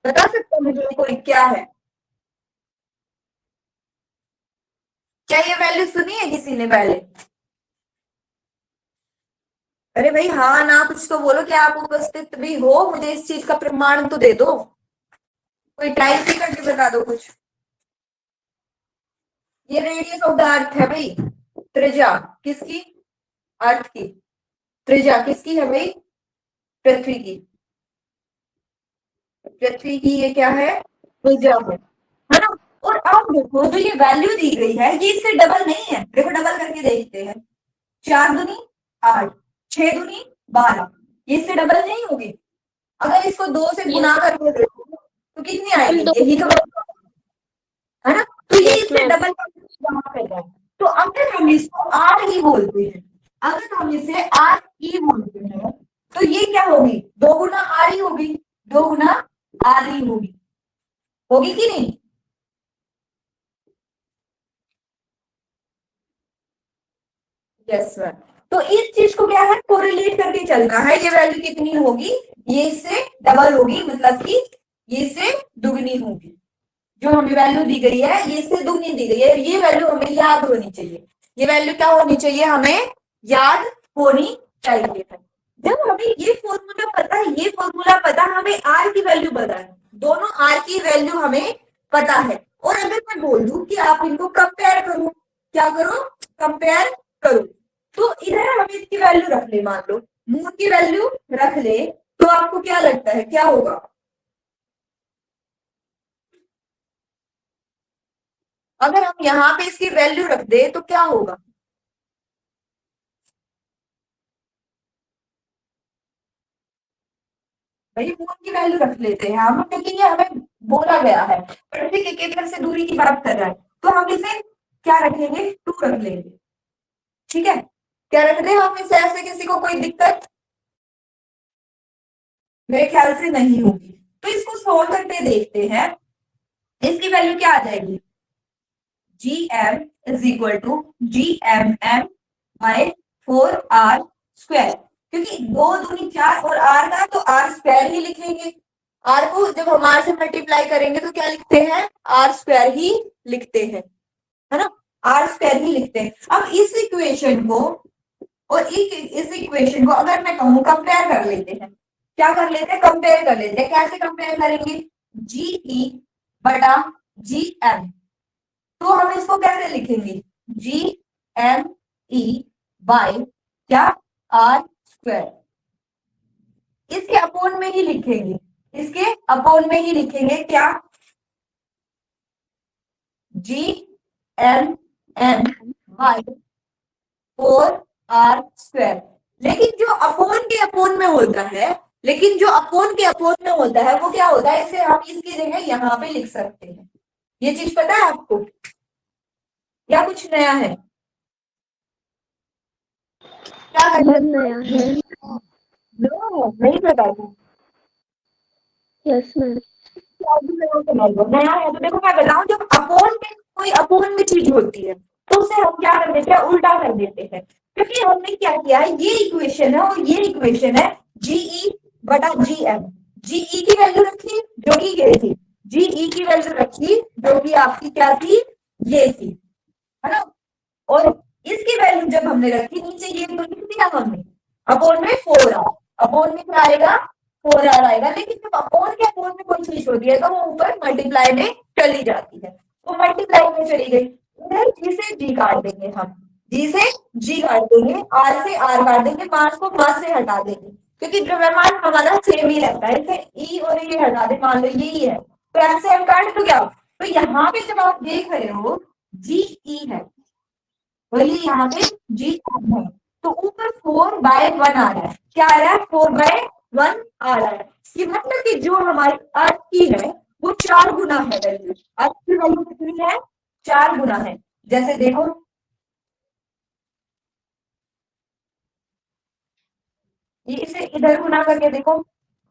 बता सकता हूँ मुझे कोई क्या है? क्या ये वैल्यू सुनी है किसी ने पहले? अरे भाई हाँ ना कुछ तो बोलो, क्या आप उपस्थित भी हो? मुझे इस चीज का प्रमाण तो दे दो, कोई टाइप भी करके बता दो कुछ। ये रेडियस ऑफ द अर्थ है भाई, त्रिज्या किसकी? अर्थ की। त्रिज्या किसकी है भाई? पृथ्वी की। पृथ्वी की ये क्या है? त्रिज्या है ना। और अब देखो जो ये वैल्यू दी गई है ये इससे डबल नहीं है, देखो डबल करके देखते हैं। 4 दूनी 8, 6 दूनी 12, ये इससे डबल नहीं होगी? अगर इसको 2 से गुना करके देखो तो कितनी आएगी? यही तो है ना। तो ये इससे डबल कर रहा है। तो अगर हम इसको आर ही बोलते हैं, अगर हम इसे आर ही बोलते हैं तो ये क्या होगी? 2 गुना आर ही होगी, 2 गुना आर ही होगी, होगी कि नहीं? Yes sir. तो इस चीज को क्या है कोरिलेट करके चलना है। ये वैल्यू कितनी होगी? ये इससे डबल होगी, मतलब कि ये इससे दुगनी होगी। जो हमें वैल्यू दी गई है ये इससे दुगनी दी गई है, ये वैल्यू हमें याद होनी चाहिए। ये वैल्यू क्या होनी चाहिए? हमें याद होनी चाहिए है। जब हमें ये फॉर्मूला पता है, ये फॉर्मूला पता है, हमें आर की वैल्यू पता है, दोनों आर की वैल्यू हमें पता है। और अगर मैं बोल दूं कि आप इनको कंपेयर करो, क्या करो? कंपेयर करो, तो इधर हम इसकी वैल्यू रख ले, मान लो मून की वैल्यू रख ले, तो आपको क्या लगता है क्या होगा? अगर हम यहाँ पे इसकी वैल्यू रख दे तो क्या होगा? भाई मून की वैल्यू रख लेते हैं हम, लेकिन ये हमें बोला गया है पृथ्वी के केंद्र से दूरी की बात कर रहा है, तो हम इसे क्या रखेंगे? 2 रख लेंगे। ठीक है, क्या रख दे हम इसे? ऐसे किसी को कोई दिक्कत? मेरे ख्याल से नहीं होगी। तो इसको सोल्व करके देखते हैं, इसकी वैल्यू क्या आ जाएगी? gm is equal to gmm by 4r square, क्योंकि 2 दूनी 4 और r का तो r स्क्वायर ही लिखेंगे। r को जब हम r से मल्टीप्लाई करेंगे तो क्या लिखते हैं? r स्क्वायर ही लिखते हैं, है ना, r स्क्वायर ही लिखते हैं। अब इस इक्वेशन को और इस इक्वेशन को अगर मैं कहूँ कंपेयर कर लेते हैं, क्या कर लेते हैं? कंपेयर कर लेते हैं। कैसे कंपेयर करेंगे? जीई बटा जीएम, तो हम इसको कैसे लिखेंगे? जी एम ई बाय क्या? आर स्क्वायर, इसके अपोन में ही लिखेंगे, इसके अपोन में ही लिखेंगे क्या? G M M by 4r square. लेकिन जो अपोन के अपोन में होता है, लेकिन जो अपोन के अपोन में होता है वो क्या होता है? इसे हम इसकी जगह यहाँ पे लिख सकते हैं। ये चीज पता है आपको या कुछ नया है? क्या बहुत नया है। नहीं पता था। Yes ma'am. नया है तो देखो मैं बताऊं, जब अपोन में कोई अपोन में चीज होती है तो उसे हम क्या कर देते हैं? उल्टा कर देते हैं। क्योंकि हमने क्या किया है, ये इक्वेशन है और ये इक्वेशन है जीई बटा जीएम। जीई की वैल्यू रखी जो कि ये थी, जीई की वैल्यू रखी जो कि आपकी क्या थी? ये थी, है ना। और इसकी वैल्यू जब हमने रखी नीचे ये तो लिख दिया हमने, अपोन में 4r, अपोन में क्या आएगा? 4r आएगा। लेकिन जब अपोन के अपोन में कोई चीज होती है तो वो ऊपर मल्टीप्लाई में चली जाती है, वो मल्टीप्लाई में चली गई, इधर जी से जी काट देंगे हम, जी से जी काट देंगे, आर से आर काट देंगे, मास को मास से हटा देंगे, क्योंकि द्रव्यमान हमारा सेम ही रहता है। इसे ई और ये हटा दे, मान लो यही है, तो एम से एम काट दो क्या, तो यहाँ पे जब आप देख रहे हो जी ई है, वही यहाँ पे जी एम है, तो ऊपर 4/1 आ रहा है। क्या आ रहा है? 4/1 आ रहा है। ये मतलब कि जो हमारी अर्थ की है वो 4 गुना है वैल्यू। अर्थ की वैल्यू कितनी है? 4 गुना है। जैसे देखो, ये इसे इधर गुना करके देखो,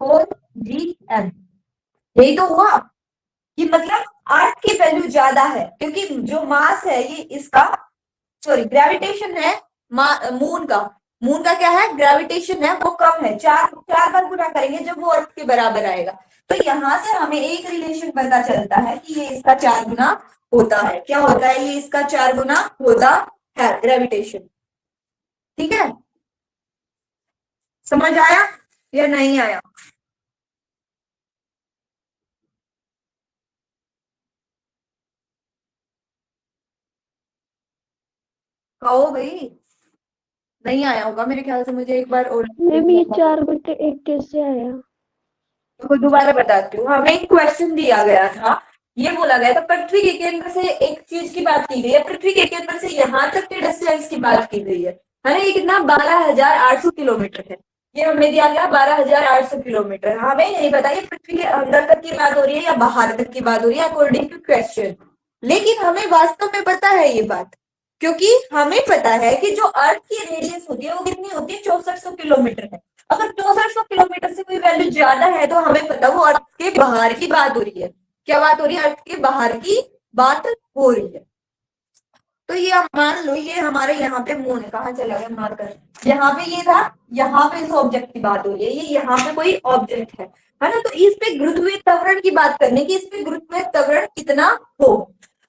4GM, यही तो हुआ कि मतलब अर्थ की वैल्यू ज्यादा है, क्योंकि जो मास है ये इसका, सॉरी ग्रेविटेशन है मून का, मून का क्या है? ग्रेविटेशन है, वो कम है। चार बार गुना करेंगे जब वो अर्थ के बराबर आएगा। तो यहां से हमें एक रिलेशन पता चलता है कि ये इसका 4 गुना होता है। क्या होता है? ये इसका 4 गुना होता है ग्रेविटेशन। ठीक है, समझ आया या नहीं आया? कहो भाई, नहीं आया होगा मेरे ख्याल से, मुझे एक बार और मैम ये 4/1 कैसे आया? तो दोबारा बताती हूँ। हमें एक क्वेश्चन दिया गया था, ये बोला गया था पृथ्वी के केंद्र से एक चीज की बात की गई है, पृथ्वी के केंद्र से यहाँ तक के डिस्टेंस की बात की गई है ना? ये कितना? 12,800 किलोमीटर है। ये हमें दिया गया 12,800 किलोमीटर। हमें नहीं पता ये पृथ्वी के अंदर तक की बात हो रही है या बाहर तक की बात हो रही है अकॉर्डिंग टू क्वेश्चन, लेकिन हमें वास्तव में पता है ये बात, क्योंकि हमें पता है कि जो अर्थ की रेडियस होती है वो कितनी होती है? 6400 किलोमीटर है। अगर 6400 किलोमीटर से कोई वैल्यू ज्यादा है तो हमें पता वो अर्थ के बाहर की बात हो रही है। क्या बात हो रही है? अर्थ के बाहर की बात हो रही है। तो ये आप मान लो, ये हमारे यहाँ पे मून है, कहाँ चला गया मार्कर, यहाँ पे ये था, यहाँ पे इस ऑब्जेक्ट की बात हो रही है, ये यहाँ पे कोई ऑब्जेक्ट है ना? तो इस पे गुरुत्वीय त्वरण की बात करने की, इस पे गुरुत्वीय त्वरण कितना हो,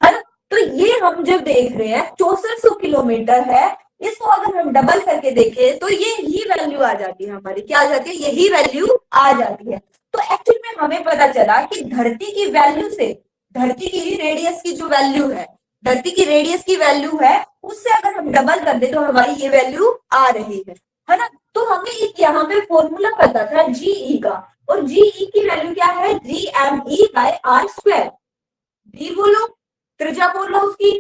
है ना? तो ये हम जब देख रहे हैं 6400 किलोमीटर है, इसको अगर हम डबल करके देखें तो ये ही वैल्यू आ जाती है हमारी। क्या आ जाती है? यही वैल्यू आ जाती है। तो एक्चुअल में हमें पता चला कि धरती की वैल्यू से, धरती की रेडियस की जो वैल्यू है, धरती की रेडियस की वैल्यू है, उससे अगर हम डबल कर दे तो हमारी ये वैल्यू आ रही है ना? तो हमें एक यहाँ पे फॉर्मूला पता था जीई का, और जीई की वैल्यू क्या है? GME/r²। जी बोलो, त्रिज्या बोलो उसकी,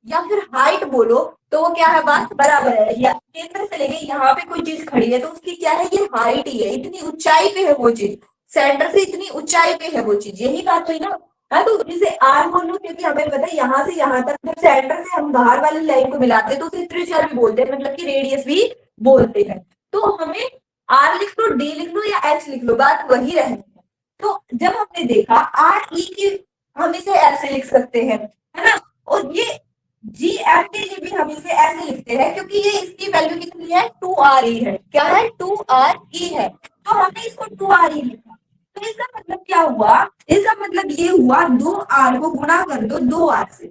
या फिर हाइट बोलो, तो वो क्या है? बात बराबर है। या केंद्र से लेके यहाँ पे कोई चीज खड़ी है तो उसकी क्या है? ये हाइट ही है, इतनी ऊंचाई पे है वो चीज, सेंटर से इतनी ऊंचाई पे है वो चीज, यही बात हुई ना? हाँ, तो इसे आर बोलो, क्योंकि हमें पता है यहाँ से यहाँ तक जब सेंटर से हम बाहर वाली लाइन को मिलाते हैं तो उसे त्रिज्या भी बोलते हैं, मतलब कि रेडियस भी बोलते हैं। तो हमें आर लिख लो, डी लिख लो या एच लिख लो, बात वही रहेगी। तो जब हमने देखा आर ई की, हम इसे ऐसे लिख सकते हैं, है ना? और ये जी एम के लिए भी हम इसे ऐसे लिखते हैं, क्योंकि ये इसकी वैल्यू कितनी है? 2RE है। क्या है? 2RE है। तो हमने इसको 2RE लिखा। तो इसका मतलब क्या हुआ? इसका मतलब ये हुआ 2R को गुणा कर दो 2R से,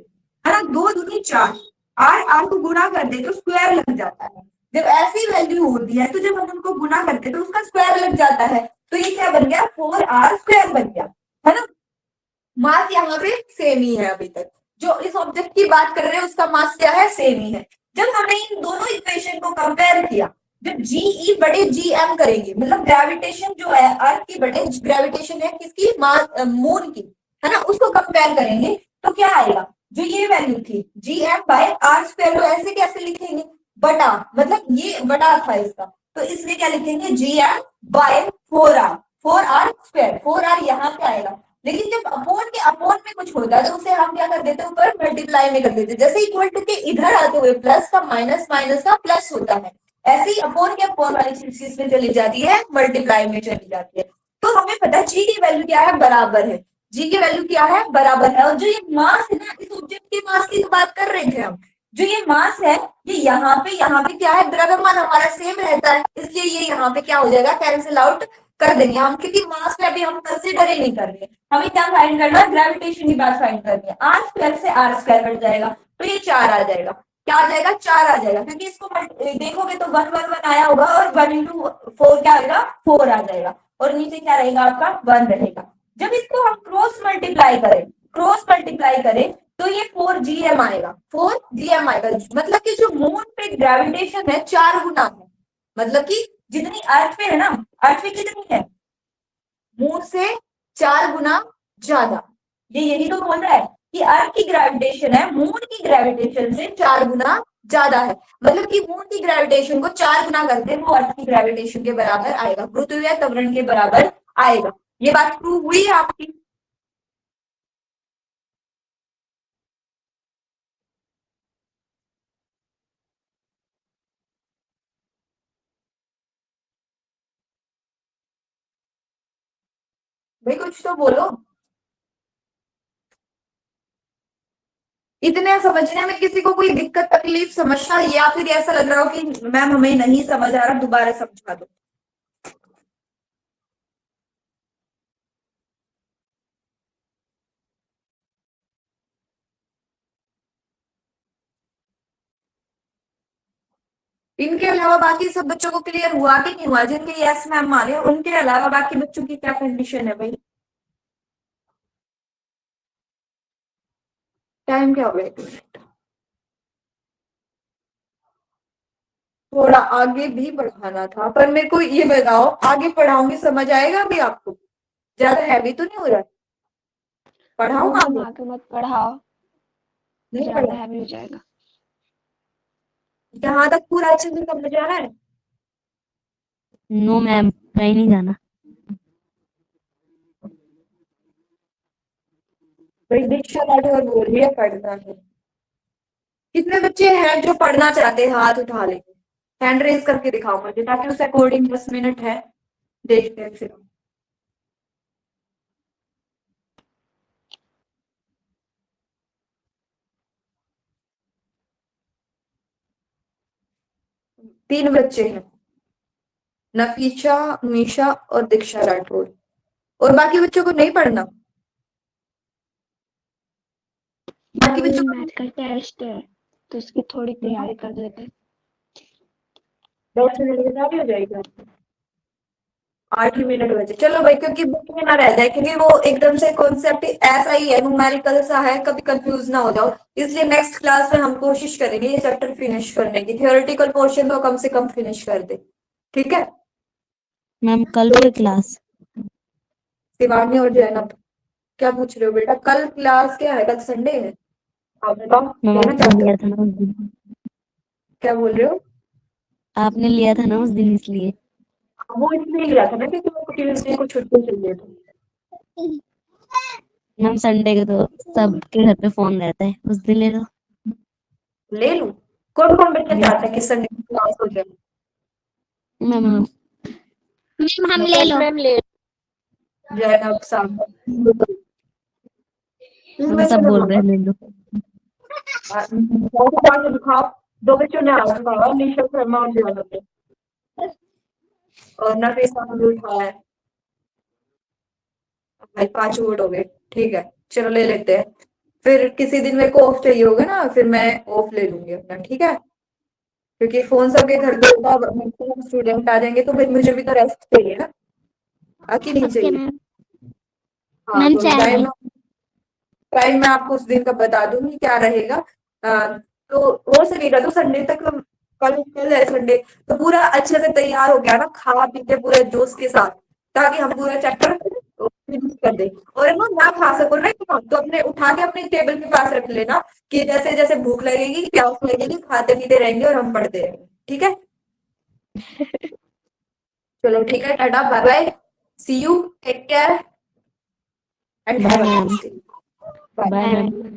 है ना? 2 दूनी 4, R को गुणा कर दे तो स्क्वायर लग जाता है। जब ऐसी वैल्यू होती है तो जब हम उनको गुणा करते हैं तो उसका स्क्वायर लग जाता है। तो ये क्या बन गया? 4R² बन गया, है ना? मास यहाँ पे सेम ही है। अभी तक जो इस ऑब्जेक्ट की बात कर रहे हैं उसका मास क्या है? सेम ही है। जब हमने इन दोनों इक्वेशन को कंपेयर किया, जब जीई बड़े जीएम करेंगे, मतलब ग्रेविटेशन जो है अर्थ की बड़े ग्रेविटेशन है किसकी? मून की, है ना? उसको कंपेयर करेंगे तो क्या आएगा? जो ये वैल्यू थी GM/r², तो ऐसे कैसे लिखेंगे? बटा, मतलब ये बटा था इसका, तो इसमें क्या लिखेंगे? GM/4R, 4R², 4R यहाँ पे आएगा। लेकिन जब अपोन के अपोन में कुछ होता है तो उसे हम क्या कर देते हैं? ऊपर मल्टीप्लाई में कर देते हैं। जैसे इक्वल टू के इधर आते हुए प्लस का माइनस, माइनस का प्लस होता है, ऐसे ही अपोन के अपोन वाली चीज में चली जाती है, मल्टीप्लाई में चली जाती है। तो हमें पता है जी की वैल्यू क्या है? बराबर है। जी की वैल्यू क्या है? बराबर है। और जो ये मास है ना, इस ऑब्जेक्ट के मास की तो बात कर रहे थे हम, जो ये मास है ये यहाँ पे क्या है? द्रव्यमान हमारा सेम रहता है, इसलिए ये यहाँ पे क्या हो जाएगा? कैंसिल आउट कर देंगे हम, क्योंकि मास में अभी हम कंसिडर ही नहीं कर रहे हैं। हमें क्या फाइंड करना है? ग्रेविटेशन की बात फाइंड करनी है। R² से R² कट जाएगा तो ये 4 आ जाएगा। क्या आ जाएगा? 4 आ जाएगा, क्योंकि इसको देखोगे तो 1 1 1 आया होगा, और 1 into 4 क्या आएगा? 4 आ जाएगा, और नीचे क्या रहेगा? आपका 1 रहेगा। जब इसको हम क्रॉस मल्टीप्लाई करें तो ये 4GM आएगा, 4GM आएगा। मतलब कि जो मून पे ग्रेविटेशन है 4 गुना है, मतलब कि जितनी अर्थ पे है ना, अर्थ पे कितनी है, मून से 4 गुना ज्यादा। ये यही तो बोल रहा है कि अर्थ की ग्रेविटेशन है मून की ग्रेविटेशन से 4 गुना ज्यादा है। मतलब कि मून की ग्रेविटेशन को 4 गुना करते हैं वो अर्थ की ग्रेविटेशन के बराबर आएगा, पृथ्वी त्वरण के बराबर आएगा। ये बात प्रूव हुई है आपकी। भाई कुछ तो बोलो। इतने समझने में किसी को कोई दिक्कत तकलीफ समस्या, या फिर ऐसा लग रहा हो कि मैम हमें नहीं समझ आ रहा, दोबारा समझा दो। इनके अलावा बाकी सब बच्चों को क्लियर हुआ कि नहीं हुआ? जिनके यस मैम माने उनके अलावा बाकी बच्चों की क्या कंडीशन है भाई? टाइम क्या हो गया? 1 मिनट, थोड़ा आगे भी बढ़ाना था, पर मेरे को ये बताओ आगे पढ़ाऊंगी समझ आएगा अभी आपको? ज्यादा हैवी तो नहीं हो रहा? पढ़ाऊं आगे? आगे मत पढ़ाओ, नहीं ज्यादा पढ़ा? हैवी हो जाएगा। यहाँ तक पूरा अच्छे से समझ आ रहा है? नो मैम, कहीं नहीं जाना। भाई दीक्षा राठौर बोल रही है पढ़ना है। कितने बच्चे हैं जो पढ़ना चाहते हैं? हाथ उठा लेंगे, हैंड रेज करके दिखाओ मुझे, ताकि उस अकॉर्डिंग 10 मिनट है, देखते हैं फिर। तीन बच्चे हैं, नफीसा, मीशा और दीक्षा राठौर। और बाकी बच्चों को नहीं पढ़ना? बाकी बच्चों को मैथ का टेस्ट है तो इसकी थोड़ी तैयारी कर लेते हैं। 10 मिनट में हो जाएगा। 8 ही मिनट बचे, चलो भाई, क्योंकि बुक में ना रह जाए, क्योंकि वो एकदम से कॉन्सेप्ट ऐसा ही है, न्यूमेरिकल सा है, कभी कंफ्यूज ना हो जाओ। इसलिए नेक्स्ट क्लास में हम कोशिश करेंगे ये चैप्टर फिनिश करने की, थियोरेटिकल पोर्शन तो कम से कम फिनिश कर दे, ठीक है? मैम कल फिर क्लास? शिवानी और जैनब, क्या पूछ रहे हो बेटा? कल क्लास क्या है? कल संडे है, आप बताओ मैम लेना आपने चाहते हो? लिया था ना उस दिन, क्या बोल रहे हो? आपने लिया था ना उस दिन, इसलिए। वो इसलिए लिया था ना क्योंकि मेरे को ट्यूसडे को छुट्टी चाहिए थी। मैम संडे को तो सबके घर पे फोन रहता है, उस दिन ले लो। ले लूं? कौन कौन बच्चे चाहते हैं कि संडे को क्लास हो जाए? मैम मैम हम ले लो। मैम ले जैनब साहब, हम सब बोल रहे हैं ले लो। दिखाओ, 2 बच्चों ने हाथ उठाया, निशा शर्मा और जैनब ने, और नफीसा ने भी उठाया है। भाई 5 वोट हो गए, ठीक है, चलो ले लेते हैं। फिर किसी दिन मेरे को ऑफ चाहिए होगा ना, फिर मैं ऑफ ले लूंगी अपना, ठीक है? क्योंकि फोन सबके घर पे होगा, स्टूडेंट आ जाएंगे तो फिर मुझे भी तो रेस्ट चाहिए ना, आखिर नहीं ओके चाहिए? मैम। हाँ, मैम तो चाहिए। टाइम मैं आपको उस दिन का बता दूंगी क्या रहेगा। तो हो सकेगा तो संडे तक हम, कल है संडे, तो पूरा अच्छे से तैयार हो गया ना, खा पी के पूरे जोश के साथ, ताकि हम पूरा चैप्टर फिनिश कर दे। और ना खा सको ना तो अपने उठा के अपने टेबल के पास रख लेना, कि जैसे जैसे भूख लगेगी प्यास लगेगी खाते पीते रहेंगे और हम पढ़ते रहेंगे, ठीक है? चलो ठीक है, tata bye bye, see you, take care and bye have a ma'am. Nice day. Bye ma'am.